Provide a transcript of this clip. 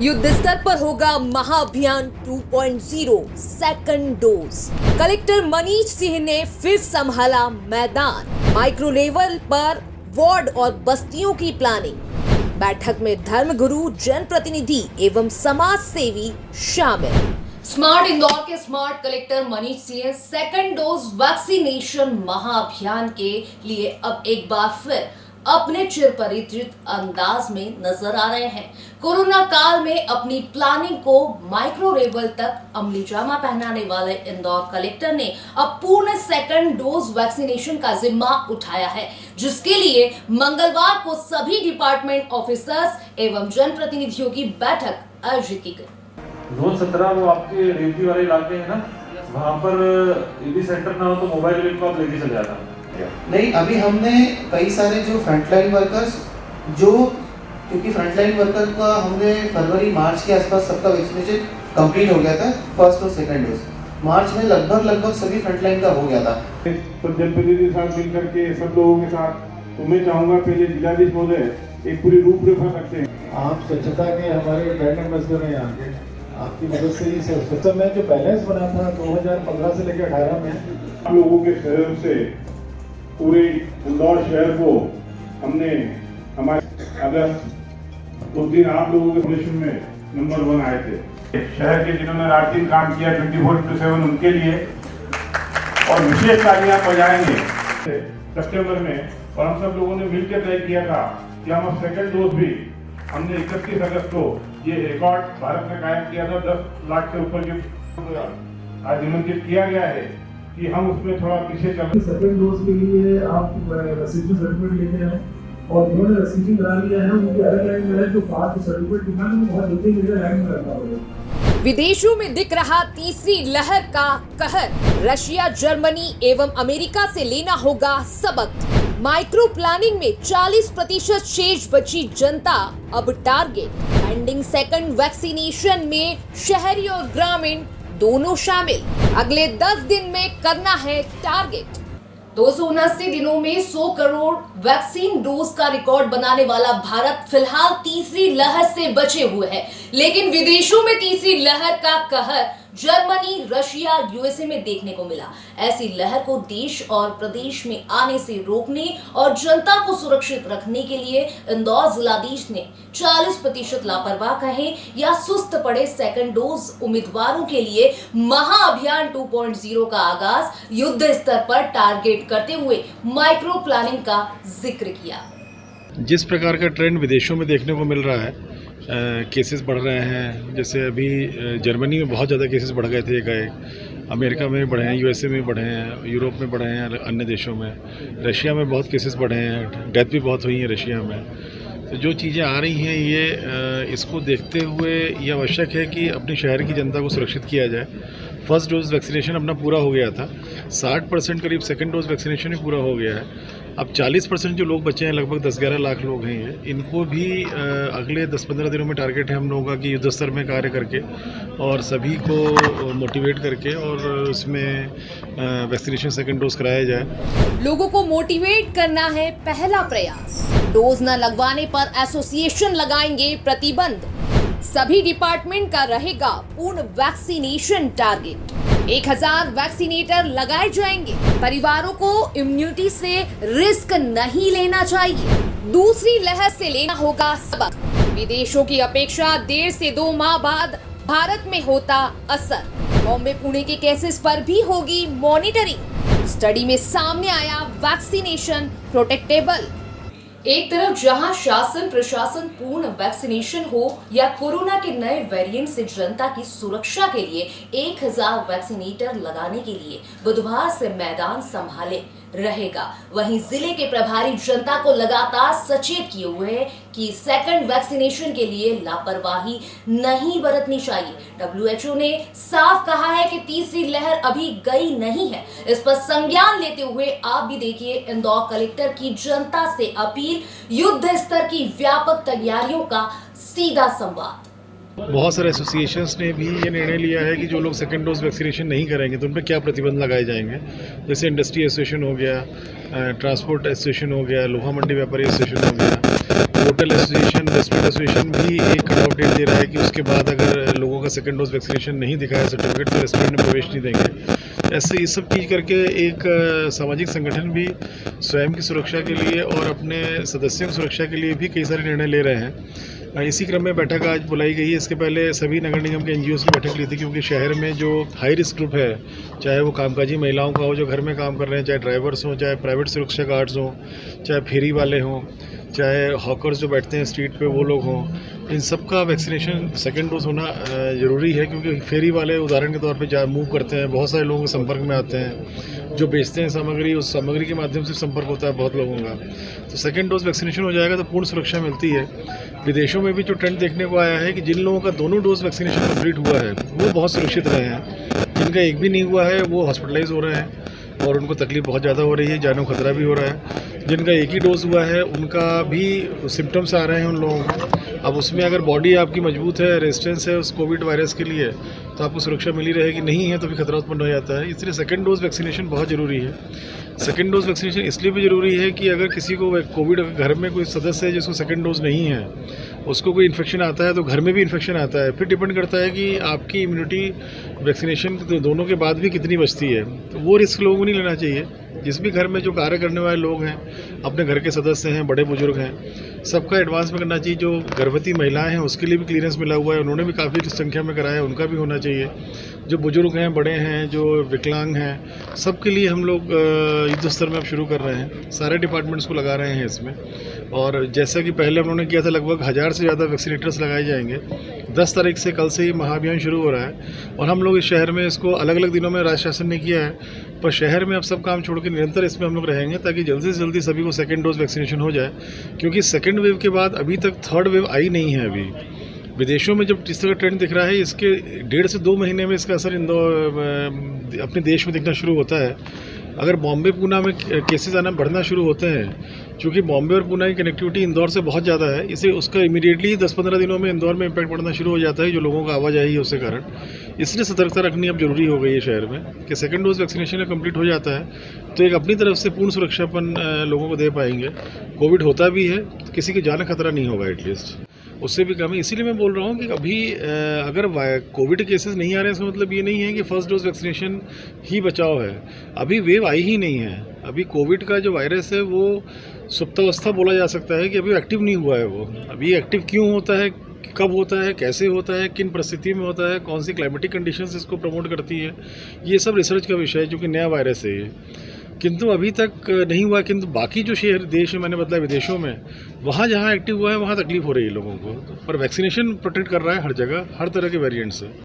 युद्ध स्तर पर होगा महाअभियान 2.0 second dose. Collector Manish Singh ने फिर संभाला मैदान। माइक्रो लेवल पर वार्ड और बस्तियों की प्लानिंग। बैठक में धर्मगुरु, जनप्रतिनिधि एवं समाज सेवी शामिल। स्मार्ट इंदौर के smart collector Manish Singh second dose vaccination महाअभियान के लिए अब एक बार फिर अपने चिरपरिचित अंदाज में नजर आ रहे हैं। कोरोना काल में अपनी प्लानिंग को माइक्रो लेवल तक अमली जामा पहनाने वाले इंदौर कलेक्टर ने अब पूर्ण सेकंड डोज वैक्सीनेशन का जिम्मा उठाया है, जिसके लिए मंगलवार को सभी डिपार्टमेंट ऑफिसर्स एवं जनप्रतिनिधियों की बैठक आयोजित की गई। जोन 17 वो आपके रेवती वाले इलाके हैं ना, वहाँ पर ईडी सेंटर ना हो तो मोबाइल यूनिट को आप लेके चले जाना। नहीं, अभी हमने कई सारे जो फ्रंटलाइन वर्कर्स क्योंकि फ्रंटलाइन वर्कर का हमने फरवरी मार्च के आसपास सबका वैक्सीनेशन कंप्लीट हो गया था, फर्स्ट और सेकंड डोज। मार्च में लगभग सभी फ्रंटलाइन का हो गया था। सब जनप्रतिनिधि के साथ मिल करके सब लोगों के साथ तो मैं चाहूँगा पहले जिलाधीश महोदय एक पूरी रूपरेखा रखते हैं। आप स्वच्छता के हमारे ब्रांड एम्बेसडर हैं यहाँ के, आपकी मदद से ही स्वच्छता में जो बैलेंस बना था 2015 से लेकर 18 में, आप लोगों के सहयोग से पूरे इंदौर शहर को हमने हमारे अगस्त उस दिन आप लोगों के मिशन में नंबर 1 आए थे। शहर के जिन्होंने रात दिन काम किया 24/7 उनके लिए और विशेष तालियां बजाएंगे सितंबर में। और हम सब लोगों ने मिलकर तय किया था कि हम सेकंड डोज भी हमने 31 अगस्त को ये रिकॉर्ड भारत में कायम किया था। 10 लाख से ऊपर के आज निमंत्रित किया गया है कि हम उसमें थोड़ा पीछे चल। सेकंड डोज के लिए आप रसीद सर्टिफिकेट लेके आए और जिन्होंने रसीद करा लिया है उनकी अलग लाइन में है, जो फास्ट सर्टिफिकेट दिखाने में बहुत जल्दी मेरे लाइन में रखा होगा। विदेशों में दिख रहा तीसरी लहर का कहर। रशिया, जर्मनी एवं अमेरिका से लेना होगा सबक। माइक्रो प्लानिंग में 40% शेष बची जनता अब टारगेट। पेंडिंग सेकंड वैक्सीनेशन में शहरी और ग्रामीण दोनों शामिल। अगले 10 दिन में करना है टारगेट। 279 दिनों में 100 करोड़ वैक्सीन डोज का रिकॉर्ड बनाने वाला भारत फिलहाल तीसरी लहर से बचे हुए है, लेकिन विदेशों में तीसरी लहर का कहर जर्मनी, रशिया, यूएसए में देखने को मिला। ऐसी लहर को देश और प्रदेश में आने से रोकने और जनता को सुरक्षित रखने के लिए इंदौर जिलाधीश ने 40% लापरवाह कहे या सुस्त पड़े सेकंड डोज उम्मीदवारों के लिए महाअभियान 2.0 का आगाज युद्ध स्तर पर टारगेट करते हुए माइक्रो प्लानिंग का जिक्र किया। जिस प्रकार का ट्रेंड विदेशों में देखने को मिल रहा है, केसेस बढ़ रहे हैं। जैसे अभी जर्मनी में बहुत ज़्यादा केसेस बढ़ गए थे एकाएक, अमेरिका में बढ़े हैं, यूएसए में बढ़े हैं, यूरोप में बढ़े हैं, अन्य देशों में, रशिया में बहुत केसेस बढ़े हैं, डेथ भी बहुत हुई है रशिया में। तो जो चीज़ें आ रही हैं ये इसको देखते हुए ये आवश्यक है कि अपने शहर की जनता को सुरक्षित किया जाए। फर्स्ट डोज वैक्सीनेशन अपना पूरा हो गया था, 60% करीब सेकंड डोज वैक्सीनेशन ही पूरा हो गया है। अब 40% जो लोग बचे हैं, लगभग 10-11 लाख लोग हैं ये, इनको भी अगले 10-15 दिनों में टारगेट है हम लोगों का कि युद्ध स्तर में कार्य करके और सभी को मोटिवेट करके और उसमें वैक्सीनेशन सेकंड डोज कराया जाए। लोगों को मोटिवेट करना है पहला प्रयास। डोज न लगवाने पर एसोसिएशन लगाएंगे प्रतिबंध। सभी डिपार्टमेंट का रहेगा पूर्ण वैक्सीनेशन टारगेट। 1000 वैक्सीनेटर लगाए जाएंगे। परिवारों को इम्यूनिटी से रिस्क नहीं लेना चाहिए। दूसरी लहर से लेना होगा सबक। विदेशों की अपेक्षा 1.5 से 2 माह बाद भारत में होता असर। बॉम्बे, पुणे के केसेस पर भी होगी मॉनिटरिंग। स्टडी में सामने आया वैक्सीनेशन प्रोटेक्टेबल। एक तरफ जहां शासन प्रशासन पूर्ण वैक्सीनेशन हो या कोरोना के नए वेरिएंट से जनता की सुरक्षा के लिए 1000 वैक्सीनेटर लगाने के लिए बुधवार से मैदान संभाले रहेगा, वहीं जिले के प्रभारी जनता को लगातार सचेत किए हुए हैं कि सेकंड वैक्सीनेशन के लिए लापरवाही नहीं बरतनी चाहिए। WHO ने साफ कहा है कि तीसरी लहर अभी गई नहीं है। इस पर संज्ञान लेते हुए आप भी देखिए इंदौर कलेक्टर की जनता से अपील, युद्ध स्तर की व्यापक तैयारियों का सीधा संवाद। बहुत सारे एसोसिएशंस ने भी ये निर्णय लिया है कि जो लोग सेकंड डोज वैक्सीनेशन नहीं कराएंगे तो उन पर क्या प्रतिबंध लगाए जाएंगे। जैसे इंडस्ट्री एसोसिएशन हो गया, ट्रांसपोर्ट एसोसिएशन हो गया, लोहा मंडी व्यापारी एसोसिएशन हो गया, होटल एसोसिएशन, रेस्टोरेंट एसोसिएशन भी एक कट ऑफ डेट दे रहा है कि उसके बाद अगर लोगों का सेकंड डोज वैक्सीनेशन नहीं दिखाया सर्टिफिकेट तो रेस्टोरेंट में प्रवेश नहीं देंगे। ऐसे ये सब चीज़ करके एक सामाजिक संगठन भी स्वयं की सुरक्षा के लिए और अपने सदस्यों की सुरक्षा के लिए भी कई सारे निर्णय ले रहे हैं। इसी क्रम में बैठक आज बुलाई गई है। इसके पहले सभी नगर निगम के एनजीओ की बैठक ली थी, क्योंकि शहर में जो हाई रिस्क ग्रुप है, चाहे वो कामकाजी महिलाओं का हो जो घर में काम कर रहे हैं, चाहे ड्राइवर्स हों, चाहे प्राइवेट सुरक्षा गार्ड्स हों, चाहे फेरी वाले हों, चाहे हॉकर्स जो बैठते हैं स्ट्रीट पे वो लोग हों, इन सब का वैक्सीनेशन सेकेंड डोज होना ज़रूरी है। क्योंकि फेरी वाले उदाहरण के तौर पे जा मूव करते हैं, बहुत सारे लोगों के संपर्क में आते हैं, जो बेचते हैं सामग्री, उस सामग्री के माध्यम से संपर्क होता है बहुत लोगों का। तो सेकेंड डोज वैक्सीनेशन हो जाएगा तो पूर्ण सुरक्षा मिलती है। विदेशों में भी जो ट्रेंड देखने को आया है कि जिन लोगों का दोनों डोज वैक्सीनेशन कंप्लीट हुआ है वो बहुत सुरक्षित रहे हैं। जिनका एक भी नहीं हुआ है वो हॉस्पिटलाइज हो रहे हैं और उनको तकलीफ बहुत ज़्यादा हो रही है, जानों खतरा भी हो रहा है। जिनका एक ही डोज हुआ है उनका भी सिम्टम्स आ रहे हैं उन लोगों को। अब उसमें अगर बॉडी आपकी मजबूत है, रेजिस्टेंस है उस कोविड वायरस के लिए, तो आपको सुरक्षा मिली रहेगी। नहीं है तो भी खतरा उत्पन्न हो जाता है। इसलिए सेकेंड डोज वैक्सीनेशन बहुत ज़रूरी है। सेकेंड डोज वैक्सीनेशन इसलिए भी ज़रूरी है कि अगर किसी को कोविड, घर में कोई सदस्य है जिसको सेकेंड डोज नहीं है, उसको कोई इन्फेक्शन आता है तो घर में भी इन्फेक्शन आता है। फिर डिपेंड करता है कि आपकी इम्यूनिटी वैक्सीनेशन दोनों के बाद भी कितनी बचती है। तो वो रिस्क लोगों को नहीं लेना चाहिए। जिस भी घर में जो कार्य करने वाले लोग हैं, अपने घर के सदस्य हैं, बड़े बुजुर्ग हैं, सबका एडवांस में करना चाहिए। जो गर्भवती महिलाएं हैं उसके लिए भी क्लियरेंस मिला हुआ है, उन्होंने भी काफ़ी संख्या में कराया, उनका भी होना चाहिए। जो बुजुर्ग हैं, बड़े हैं, जो विकलांग हैं, सबके लिए हम लोग युद्ध स्तर में अब शुरू कर रहे हैं। सारे डिपार्टमेंट्स को लगा रहे हैं इसमें। और जैसा कि पहले उन्होंने किया था, लगभग 1000 से ज़्यादा वैक्सीनेटर्स लगाए जाएंगे। 10 तारीख से कल से ही महाअभियान शुरू हो रहा है और हम लोग इस शहर में इसको अलग अलग दिनों में राज्य शासन ने किया है, पर शहर में अब सब काम छोड़ के निरंतर इसमें हम लोग रहेंगे ताकि जल्दी से जल्दी सभी को सेकेंड डोज वैक्सीनेशन हो जाए। क्योंकि सेकेंड वेव के बाद अभी तक थर्ड वेव आई नहीं है। अभी विदेशों में जब जिस तरह ट्रेंड दिख रहा है, इसके 1.5 से 2 महीने में इसका असर अपने देश में दिखना शुरू होता है। अगर बॉम्बे पूना में केसेस आना बढ़ना शुरू होते हैं, क्योंकि बॉम्बे और पूना की कनेक्टिविटी इंदौर से बहुत ज़्यादा है, इसे उसका इमीडिएटली 10-15 दिनों में इंदौर में इम्पैक्ट पड़ना शुरू हो जाता है, जो लोगों का आवाजाही है उसके कारण। इसलिए सतर्कता रखनी अब जरूरी हो गई है शहर में कि सेकंड डोज वैक्सीनेशन कंप्लीट हो जाता है तो एक अपनी तरफ से पूर्ण सुरक्षापन लोगों को दे पाएंगे। कोविड होता भी है तो किसी की जान खतरा नहीं होगा, एटलीस्ट उससे भी कम है। इसीलिए मैं बोल रहा हूँ कि अभी अगर कोविड केसेस नहीं आ रहे हैं, इसका मतलब ये नहीं है कि फर्स्ट डोज वैक्सीनेशन ही बचाव है। अभी वेव आई ही नहीं है। अभी कोविड का जो वायरस है वो सुप्तावस्था बोला जा सकता है कि अभी एक्टिव नहीं हुआ है। वो अभी एक्टिव क्यों होता है, कब होता है, कैसे होता है, किन परिस्थितियों में होता है, कौन सी क्लाइमेटिक कंडीशंस इसको प्रमोट करती है, ये सब रिसर्च का विषय है, जो कि नया वायरस है ये। किंतु अभी तक नहीं हुआ। किंतु बाकी जो शहर देश में, मैंने बताया विदेशों में, वहाँ जहाँ एक्टिव हुआ है वहाँ तकलीफ हो रही है लोगों को। पर वैक्सीनेशन प्रोटेक्ट कर रहा है हर जगह, हर तरह के वेरिएंट से।